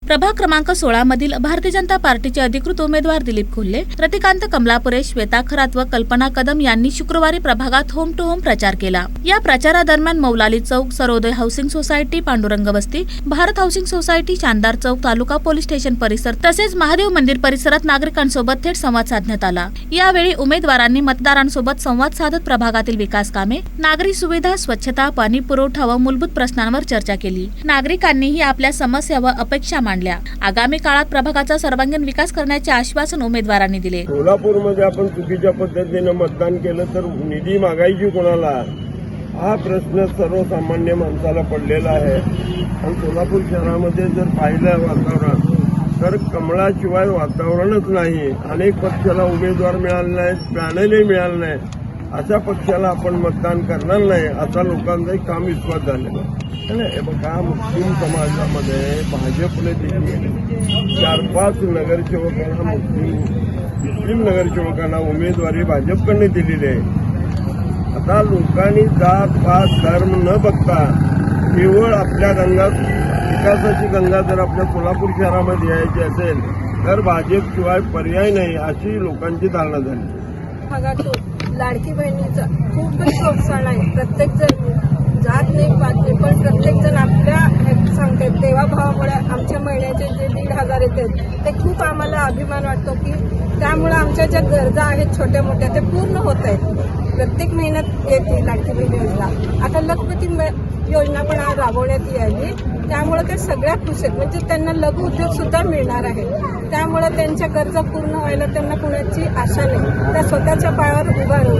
प्रभाग क्रमांक 16 मधील भारतीय जनता पार्टीचे अधिकृत उमेदवार दिलीप कोल्हे, रतिकांत कमलापुरे, श्वेता खरात व कल्पना कदम यांनी शुक्रवारी प्रभागात होम टू होम प्रचार केला। या प्रचारादरम्यान मौलाली चौक, सरोदय हाऊसिंग सोसायटी, पांडुरंग वस्ती, भारत हाऊसिंग सोसायटी, शानदार चौक, तालुका पोलीस स्टेशन परिसर तसेच महादेव मंदिर परिसरात नागरिकांसोबत थेट संवाद साधण्यात आला। यावेळी उमेदवारांनी मतदारांसोबत संवाद साधत प्रभागातील विकास कामे, नागरी सुविधा, स्वच्छता, पाणी पुरवठा व मूलभूत प्रश्नांवर चर्चा केली। नागरिकांनीही आपल्या समस्या व अपेक्षा मांडल्या। आगामी काळात प्रभागाचा सर्वांगीण विकास करण्याचे आश्वासन उमेदवारांनी दिले। सोलापूरमध्ये आपण चुकीच्या पद्धतीने मतदान केलं तर निधी मागायची कोणाला, हा प्रश्न सर्वसामान्य माणसाला पडलेला आहे। आणि सोलापूर शहरामध्ये जर पाहिलं वातावरण तर कमळाशिवाय वातावरणच नाही। अनेक पक्षाला उमेदवार मिळाले नाहीत, पॅनलही मिळाले नाही। अशा पक्षाला आपण मतदान करणार नाही असा लोकांचा काम विश्वास झालेला आहे। बघा, मुस्लिम समाजामध्ये भाजपने देखील 4-5 नगरसेवकांना मुस्लिम नगरसेवकांना उमेदवारी भाजपकडे दिलेली आहे। आता लोकांनी जात पात धर्म न बघता केवळ आपल्या विकासाची गंगा जर आपल्या सोलापूर शहरामध्ये यायची असेल तर भाजपशिवाय पर्याय नाही अशी लोकांची धारणा झाली। भागातून लाडकी बहिणीचा खूपच प्रोत्साहन आहे। प्रत्येक जण जात नाही पात नाही, पण प्रत्येक जण आपल्या सांगतात देवाभावामुळे आमच्या महिन्याचे जे 1,500 येतात ते खूप आम्हाला अभिमान वाटतो की त्यामुळे आमच्या ज्या गरजा आहेत छोट्या मोठ्या ते पूर्ण होत आहेत। प्रत्येक महिन्यात येते लाडकी बहीण योजना। आता लखपती योजना पण आज राबवण्यात यावी, त्यामुळे ते सगळ्या खुश आहेत। म्हणजे त्यांना लघु उद्योग सुद्धा मिळणार आहे, त्यामुळे त्यांच्या गरजा पूर्ण व्हायला त्यांना कुणाची आशा नाही। त्या स्वतःच्या पायावर उभा राहू।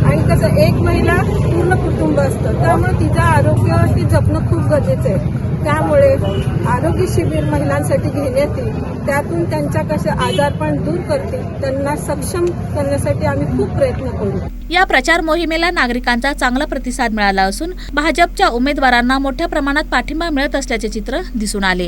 आणि कसं एक महिला पूर्ण कुटुंब असतं, त्यामुळे तिचं आरोग्य ती जपणं खूप गरजेचं आहे। त्यामुळे आरोग्य शिबिर महिलांसाठी घेण्यात येईल, त्यातून त्यांच्या कसे आजारपण दूर करतील, त्यांना सक्षम करण्यासाठी आम्ही खूप प्रयत्न करू। या प्रचार मोहिमेला नागरिकांचा चांगला प्रतिसाद मिळाला असून भाजपच्या उमेदवारांना मोठ्या प्रमाणात पाठिंबा मिळत असल्याचे चित्र दिसून आले।